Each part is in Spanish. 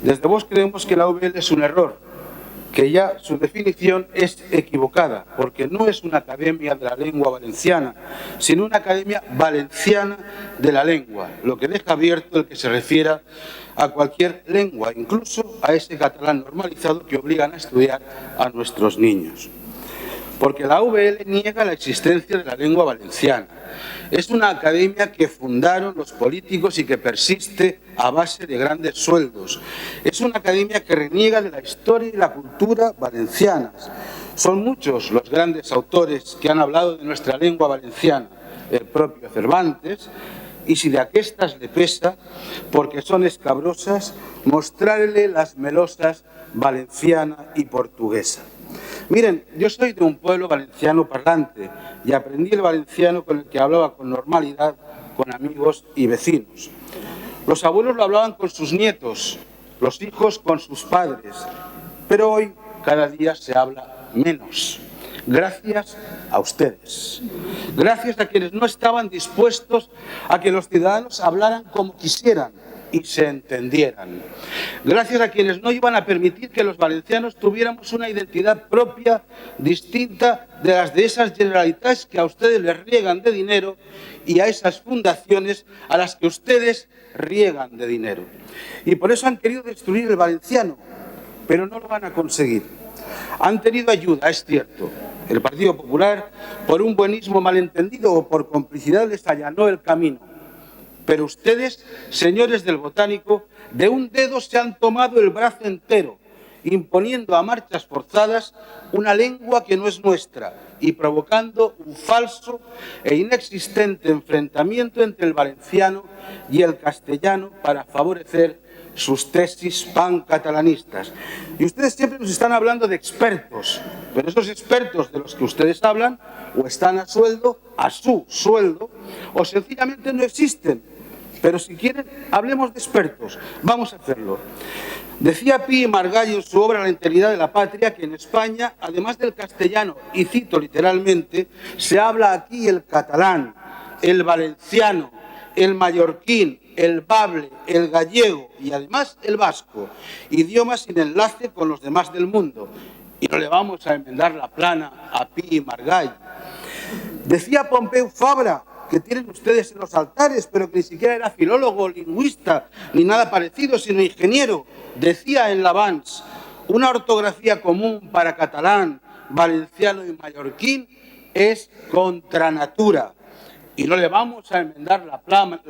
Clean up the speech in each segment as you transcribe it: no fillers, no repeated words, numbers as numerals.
Desde Vox creemos que la UVL es un error, que ya su definición es equivocada, porque no es una academia de la lengua valenciana, sino una academia valenciana de la lengua, lo que deja abierto el que se refiera a cualquier lengua, incluso a ese catalán normalizado que obligan a estudiar a nuestros niños. Porque la UVL niega la existencia de la lengua valenciana. Es una academia que fundaron los políticos y que persiste a base de grandes sueldos. Es una academia que reniega de la historia y la cultura valencianas. Son muchos los grandes autores que han hablado de nuestra lengua valenciana, el propio Cervantes, y si de aquestas le pesa, porque son escabrosas, mostrarle las melosas valenciana y portuguesa. Miren, yo soy de un pueblo valenciano parlante y aprendí el valenciano con el que hablaba con normalidad con amigos y vecinos. Los abuelos lo hablaban con sus nietos, los hijos con sus padres, pero hoy cada día se habla menos. Gracias a ustedes, gracias a quienes no estaban dispuestos a que los ciudadanos hablaran como quisieran y se entendieran. Gracias a quienes no iban a permitir que los valencianos tuviéramos una identidad propia, distinta de las de esas generalitats que a ustedes les riegan de dinero y a esas fundaciones a las que ustedes riegan de dinero. Y por eso han querido destruir el valenciano, pero no lo van a conseguir. Han tenido ayuda, es cierto. El Partido Popular, por un buenismo malentendido o por complicidad, les allanó el camino. Pero ustedes, señores del Botánico, de un dedo se han tomado el brazo entero, imponiendo a marchas forzadas una lengua que no es nuestra y provocando un falso e inexistente enfrentamiento entre el valenciano y el castellano para favorecer sus tesis pancatalanistas. Y ustedes siempre nos están hablando de expertos, pero esos expertos de los que ustedes hablan o están a su sueldo, o sencillamente no existen. Pero si quieren, hablemos de expertos. Vamos a hacerlo. Decía Pi y Margall en su obra La enteridad de la patria que en España, además del castellano, y cito literalmente, se habla aquí el catalán, el valenciano, el mallorquín, el bable, el gallego y además el vasco, idiomas sin enlace con los demás del mundo. Y no le vamos a enmendar la plana a Pi y Margall. Decía Pompeu Fabra, que tienen ustedes en los altares, pero que ni siquiera era filólogo, lingüista, ni nada parecido, sino ingeniero. Decía en Lavans, una ortografía común para catalán, valenciano y mallorquín es contra natura. Y no le vamos a enmendar la plana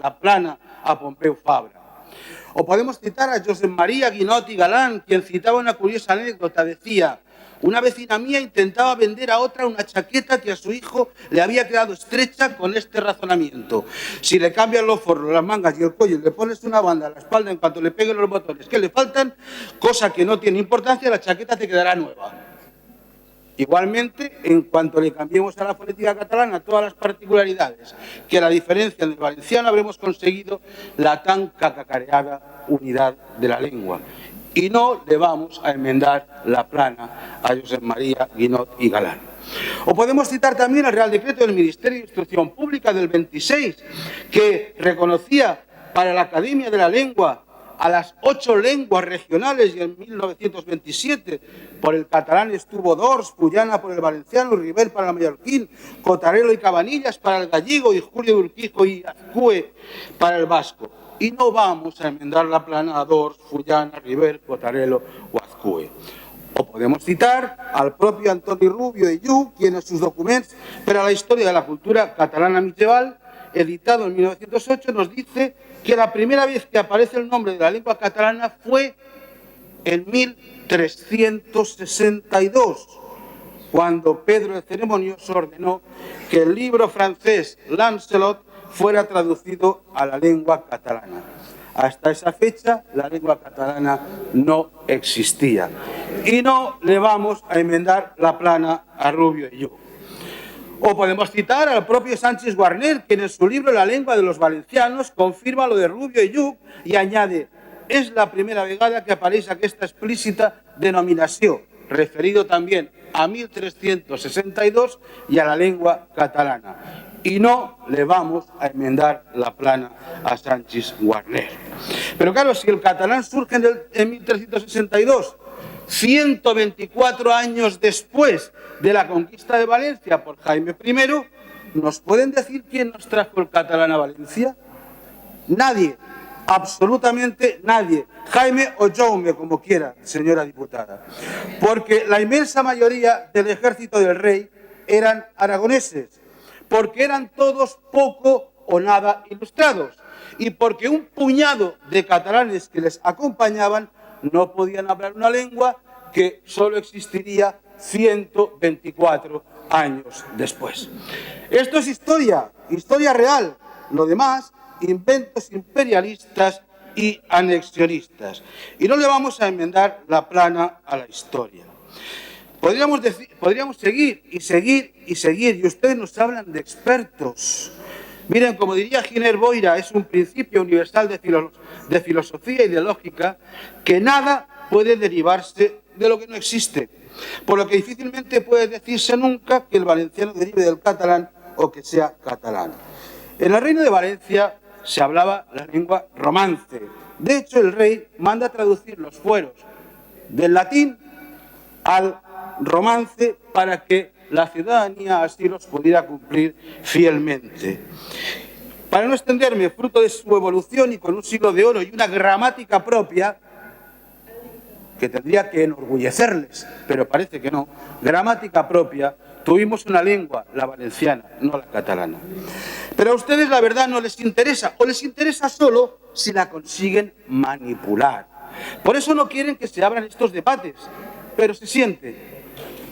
a Pompeu Fabra. O podemos citar a Josep María Guinot y Galán, quien citaba una curiosa anécdota. Decía: una vecina mía intentaba vender a otra una chaqueta que a su hijo le había quedado estrecha con este razonamiento. Si le cambias los forros, las mangas y el cuello y le pones una banda a la espalda en cuanto le peguen los botones que le faltan, cosa que no tiene importancia, la chaqueta te quedará nueva. Igualmente, en cuanto le cambiemos a la fonética catalana todas las particularidades que la diferencian del valenciano, habremos conseguido la tan cacareada unidad de la lengua. Y no le vamos a enmendar la plana a Josep María Guinot y Galán. O podemos citar también el Real Decreto del Ministerio de Instrucción Pública del 26, que reconocía para la Academia de la Lengua a las 8 lenguas regionales, y en 1927 por el catalán estuvo Dors, Puyana por el valenciano, River para el mallorquín, Cotarelo y Cabanillas para el gallego y Julio de Urquijo y Azcue para el vasco. Y no vamos a enmendar la plana a Dors, Puyana, River, Cotarelo o Azcue. O podemos citar al propio Antoni Rubio de Lluc, quien en sus documentos para la historia de la cultura catalana medieval, editado en 1908, nos dice que la primera vez que aparece el nombre de la lengua catalana fue en 1362, cuando Pedro el Ceremonioso ordenó que el libro francés Lancelot fuera traducido a la lengua catalana. Hasta esa fecha la lengua catalana no existía. Y no le vamos a enmendar la plana a Rubio y Lluc. O podemos citar al propio Sánchez Guarner, que en su libro La lengua de los valencianos confirma lo de Rubio y Lluc y añade: es la primera vegada que apareix aquesta explícita denominació, referido también a 1362 y a la lengua catalana. y no le vamos a enmendar la plana a Sanchis Guarner. Pero claro, si el catalán surge en 1362, 124 años después de la conquista de Valencia por Jaime I, ¿nos pueden decir quién nos trajo el catalán a Valencia? Nadie, absolutamente nadie. Jaime o Jaume, como quiera, señora diputada. Porque la inmensa mayoría del ejército del rey eran aragoneses, porque eran todos poco o nada ilustrados y porque un puñado de catalanes que les acompañaban no podían hablar una lengua que solo existiría 124 años después. Esto es historia, historia real. Lo demás, inventos imperialistas y anexionistas. Y no le vamos a enmendar la plana a la historia. Podríamos seguir y seguir y seguir, y ustedes nos hablan de expertos. Miren, como diría Giner Boira, es un principio universal de filosofía y de lógica que nada puede derivarse de lo que no existe, por lo que difícilmente puede decirse nunca que el valenciano derive del catalán o que sea catalán. En el Reino de Valencia se hablaba la lengua romance. De hecho, el rey manda traducir los fueros del latín al romance para que la ciudadanía así los pudiera cumplir fielmente. Para no extenderme, fruto de su evolución y con un siglo de oro y una gramática propia, que tendría que enorgullecerles, pero parece que no, gramática propia, tuvimos una lengua, la valenciana, no la catalana. Pero a ustedes la verdad no les interesa, o les interesa solo si la consiguen manipular. Por eso no quieren que se abran estos debates, pero se siente.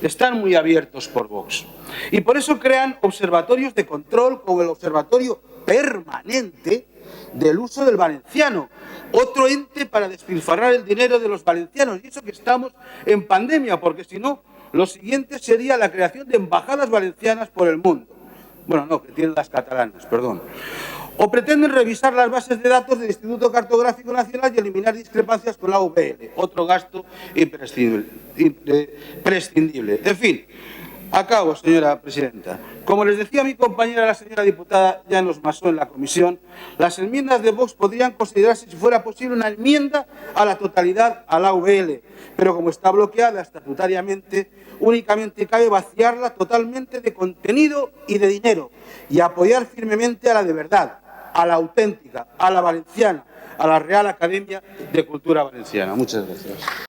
Están muy abiertos por Vox. Y por eso crean observatorios de control como el Observatorio Permanente del Uso del Valenciano, otro ente para despilfarrar el dinero de los valencianos. Y eso que estamos en pandemia, porque si no, lo siguiente sería la creación de embajadas valencianas por el mundo. Bueno, no, que tienen las catalanas, perdón. O pretenden revisar las bases de datos del Instituto Cartográfico Nacional y eliminar discrepancias con la UPL, otro gasto imprescindible. En fin, acabo, señora presidenta. Como les decía mi compañera, la señora diputada Llanos Masó, en la comisión, las enmiendas de Vox podrían considerarse, si fuera posible, una enmienda a la totalidad a la UPL, pero como está bloqueada estatutariamente, únicamente cabe vaciarla totalmente de contenido y de dinero y apoyar firmemente a la de verdad, a la auténtica, a la valenciana, a la Real Academia de Cultura Valenciana. Muchas gracias.